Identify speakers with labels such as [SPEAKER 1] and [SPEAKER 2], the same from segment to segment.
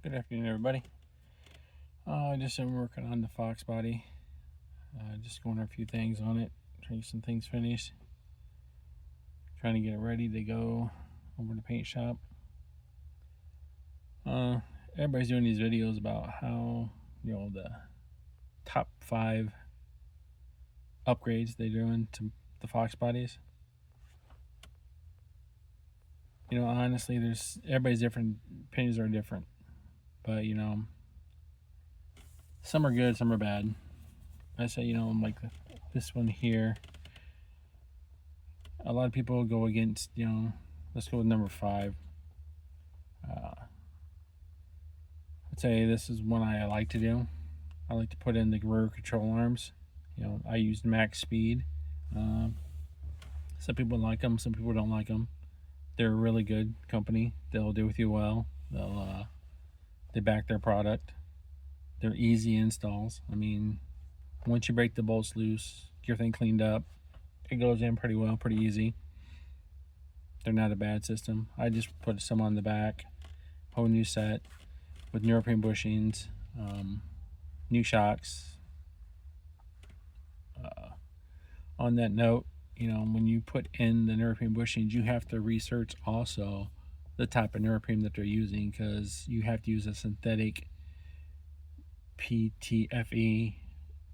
[SPEAKER 1] Good afternoon, everybody. Just been working on the Fox body. Just going over a few things on it, trying to get some things finished. Trying to get it ready to go over to the paint shop. Uh, Everybody's doing these videos about how the top 5 upgrades they're doing to the Fox bodies. Honestly, there's everybody's different. Opinions are different, but some are good, some are bad. I say, like this one here. A lot of people go against, let's go with number 5. I'd say this is one I like to do. I like to put in the rear control arms. I used max speed. Um, some people like them, some people don't like them. They're a really good company. They'll do with you well. They back their product. They're easy installs. I mean, once you break the bolts loose, get your thing cleaned up, it goes in pretty well, pretty easy. They're not a bad system. I just put some on the back, whole new set with neoprene bushings, new shocks. On that note, when you put in the neoprene bushings, you have to research also the type of neoprene that they're using, because you have to use a synthetic PTFE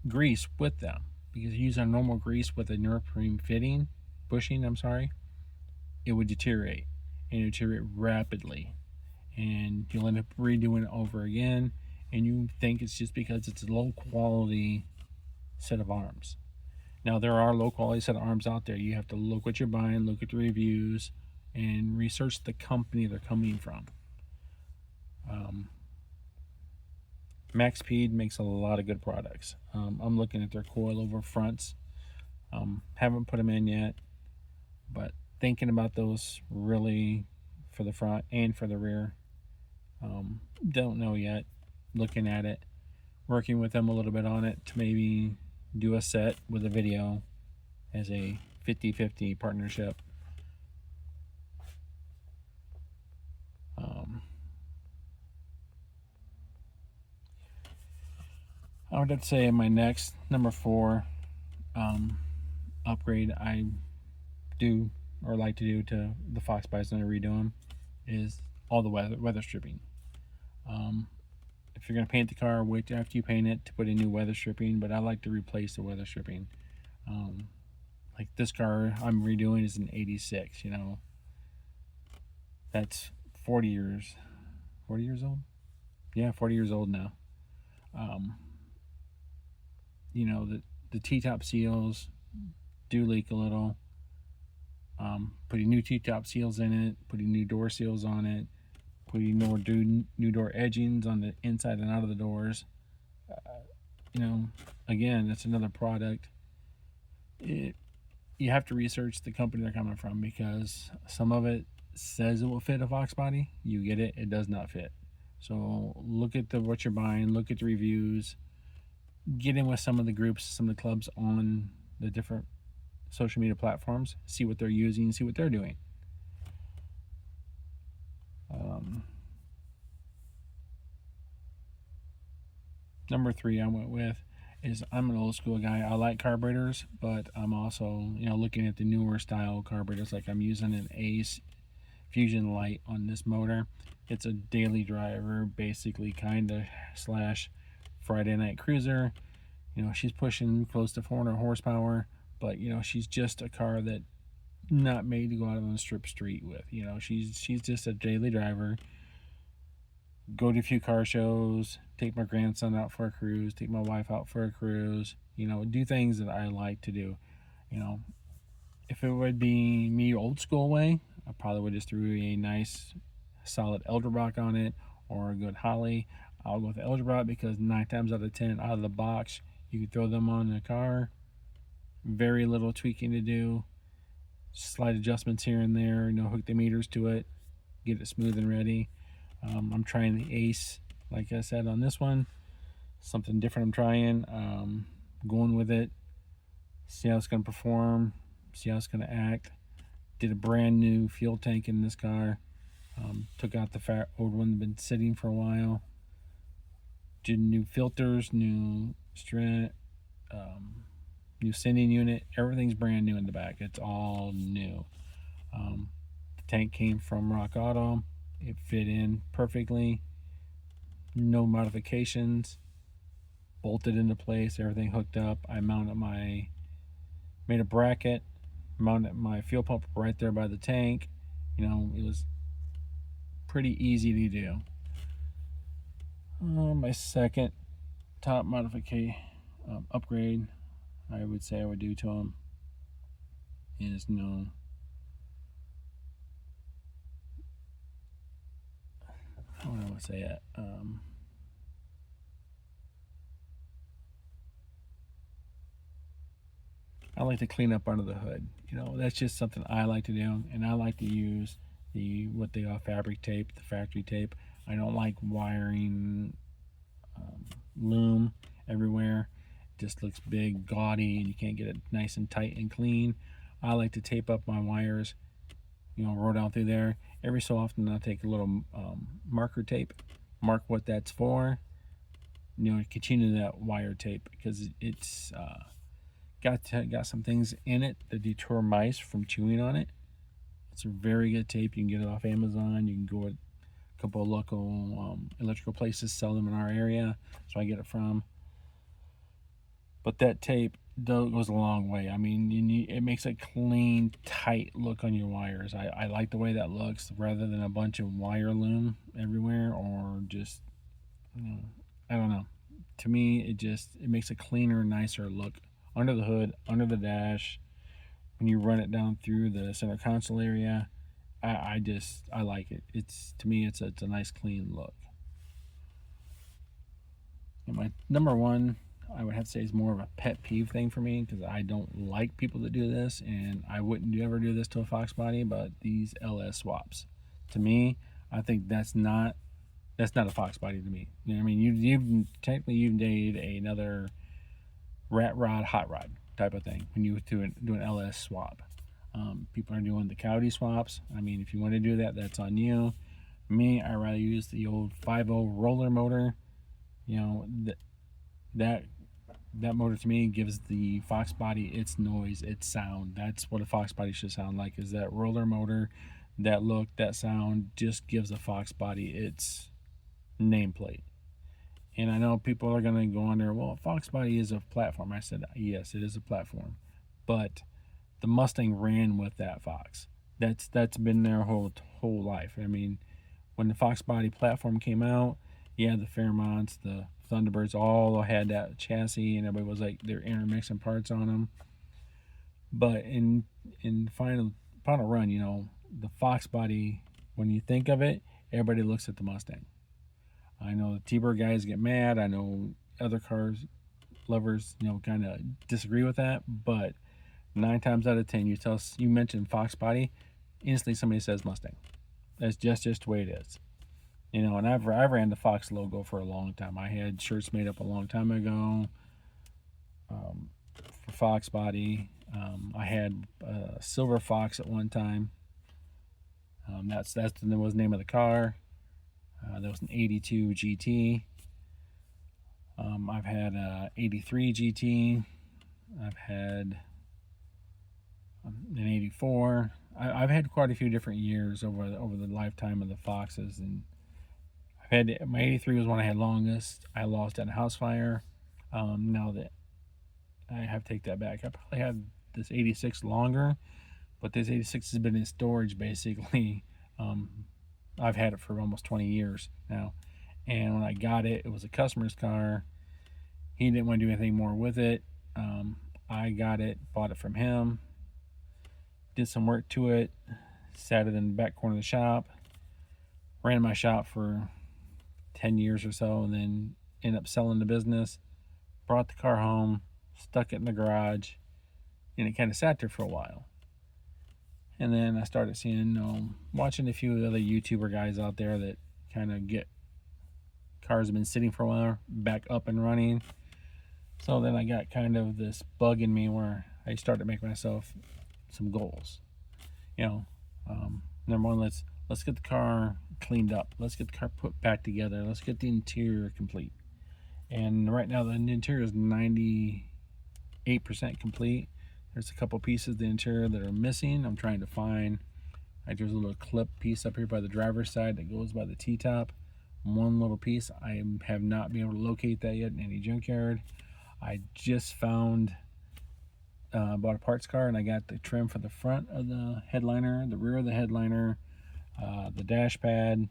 [SPEAKER 1] grease with them. Because if you use a normal grease with a neoprene fitting bushing, it would deteriorate, and it would deteriorate rapidly, and you'll end up redoing it over again, and you think it's just because it's a low quality set of arms. Now, there are low quality set of arms out there. You have to look what you're buying, look at the reviews, and research the company they're coming from. Max Speed makes a lot of good products. I'm looking at their coilover fronts. Haven't put them in yet, but thinking about those really for the front and for the rear. Don't know yet. Looking at it, working with them a little bit on it to maybe do a set with a video as a 50-50 partnership. I would have to say my next number 4 upgrade I do or like to do to the Fox Bison and redo them is all the weather stripping. If you're going to paint the car, wait after you paint it to put in new weather stripping, but I like to replace the weather stripping. Like this car I'm redoing is an 86, that's 40 years old. Yeah, 40 years old now. um, the T-top seals do leak a little. Putting new T-top seals in it, putting new door seals on it, putting new door edgings on the inside and out of the doors. Again, that's another product. You have to research the company they're coming from, because some of it says it will fit a Fox body. You get it, it does not fit. So look at what you're buying, look at the reviews, get in with some of the groups, some of the clubs on the different social media platforms, see what they're using, see what they're doing. Number 3 I went with is, I'm an old school guy. I like carburetors, but I'm also looking at the newer style carburetors. Like, I'm using an Ace Fusion Light on this motor. It's a daily driver, basically, kind of slash Friday night cruiser. She's pushing close to 400 horsepower, but she's just a car that not made to go out on the strip street with. She's just a daily driver. Go to a few car shows, take my grandson out for a cruise, take my wife out for a cruise. Do things that I like to do. If it would be me old school way, I probably would just threw a nice solid Eldebrock on it, or a good Holly. I'll go with Eldebrock because 9 times out of 10 out of the box you can throw them on the car. Very little tweaking to do, slight adjustments here and there. Hook the meters to it, get it smooth and ready. I'm trying the Ace, like I said, on this one. Something different I'm trying. Going with it, see how it's going to perform, see how it's going to act. Did a brand new fuel tank in this car. Took out the old one, been sitting for a while. Did new filters, new strut, new sending unit. Everything's brand new in the back. It's all new. The tank came from Rock Auto. It fit in perfectly. No modifications. Bolted into place. Everything hooked up. I made a bracket, mounted my fuel pump right there by the tank. It was pretty easy to do. My second top modification upgrade I would say I would do to them is how would I say it? I like to clean up under the hood. That's just something I like to do, and I like to use what they call fabric tape, the factory tape. I don't like wiring loom everywhere. It just looks big, gaudy, and you can't get it nice and tight and clean. I like to tape up my wires, roll down through there. Every so often I'll take a little marker tape, mark what that's for, continue that wire tape, because it's got some things in it that deter mice from chewing on it. It's a very good tape. You can get it off Amazon. You can go to a couple of local electrical places, sell them in our area, so I get it from. But that tape goes a long way. I mean, it makes a clean, tight look on your wires. I like the way that looks, rather than a bunch of wire loom everywhere, or just, I don't know. To me, it makes a cleaner, nicer look under the hood, under the dash. When you run it down through the center console area, I like it. To me, it's a nice, clean look. And my number one, I would have to say, is more of a pet peeve thing for me, because I don't like people that do this, and I wouldn't ever do this to a Fox body. But these LS swaps, to me, I think that's not a Fox body to me. I mean, you've technically made another rat rod, hot rod type of thing when you do an LS swap. People are doing the Coyote swaps. I mean, if you want to do that, that's on you. Me, I rather use the old 5.0 roller motor. That motor to me gives the Fox body its noise, its sound. That's what a Fox body should sound like, is that roller motor. That look, that sound just gives a Fox body its nameplate. And I know people are going to go on there, well, Fox body is a platform. I said, yes, it is a platform. But the Mustang ran with that Fox. That's been their whole life. I mean, when the Fox body platform came out, yeah, the Fairmonts, the Thunderbirds all had that chassis, and everybody was like, they're intermixing parts on them. But in final run, the Fox body, when you think of it, everybody looks at the Mustang. I know the T-Bird guys get mad. I know other cars lovers, kind of disagree with that. But 9 times out of 10, you mention Fox body, instantly somebody says Mustang. That's just the way it is. And I've ran the Fox logo for a long time. I had shirts made up a long time ago for Fox body. I had a Silver Fox at one time. That was the name of the car. That was an 82 GT. I've had a 83 GT. I've had an 84. I've had quite a few different years over the lifetime of the Foxes, and I've had my 83 was one I had longest. I lost in a house fire. Now that I have to take that back, I probably had this 86 longer, but this 86 has been in storage basically. I've had it for almost 20 years now, and when I got it, it was a customer's car. He didn't want to do anything more with it. I got it, bought it from him, did some work to it, sat it in the back corner of the shop, ran my shop for 10 years or so, and then ended up selling the business, brought the car home, stuck it in the garage, and it kind of sat there for a while. And then I started seeing, watching a few other YouTuber guys out there that kind of get cars have been sitting for a while back up and running. So then I got kind of this bug in me where I started making myself some goals. Number one, let's let's get the car cleaned up. Let's get the car put back together. Let's get the interior complete. And right now the interior is 98% complete. There's a couple pieces of the interior that are missing. I'm trying to find, like there's a little clip piece up here by the driver's side that goes by the T-top. One little piece. I have not been able to locate that yet in any junkyard. I just found, bought a parts car, and I got the trim for the front of the headliner, the rear of the headliner, the dash pad,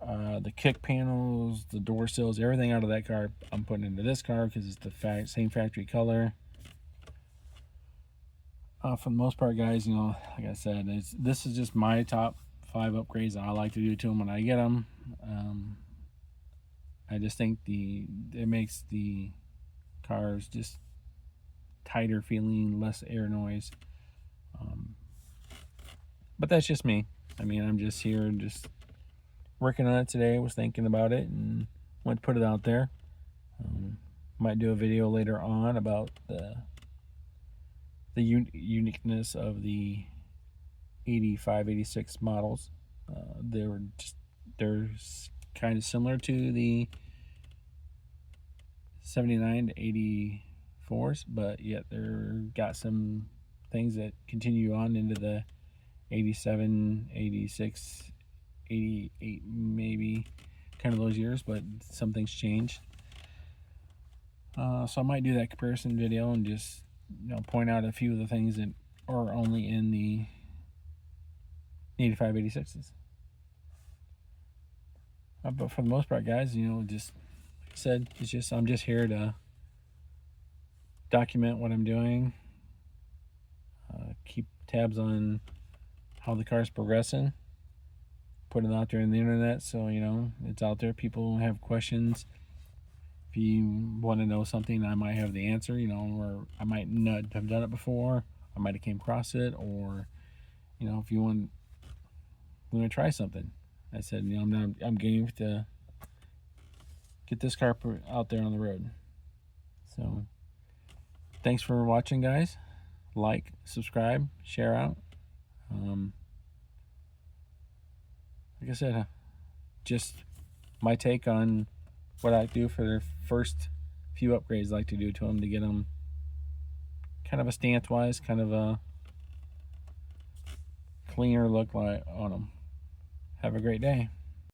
[SPEAKER 1] the kick panels, the door sills, everything out of that car I'm putting into this car because it's the same factory color. For the most part, guys, you know, like I said, this is just my top 5 upgrades that I like to do to them when I get them. I just think it makes the cars just tighter feeling, less air noise. But that's just me. I mean, I'm just here, just working on it today. Was thinking about it and went to put it out there. Might do a video later on about the uniqueness of the 85, 86 models. They're kind of similar to the 79 to 84s, but yet they're got some things that continue on into the 87, 86, 88, maybe, kind of those years, but some things changed. So I might do that comparison video and just, you know, point out a few of the things that are only in the 85, 86s. But for the most part, guys, you know, just like I said, it's just, I'm just here to document what I'm doing, keep tabs on how the car's progressing, put it out there in the internet, so you know it's out there. People have questions. If you want to know something, I might have the answer, you know, or I might not have done it before. I might have came across it, or you know, if you want to try something, I said, you know, I'm game to get this car out there on the road. So thanks for watching, guys. Like, subscribe, share out. Like I said, just my take on what I do for the first few upgrades I like to do to them to get them kind of a stance wise, kind of a cleaner look like on them. Have a great day.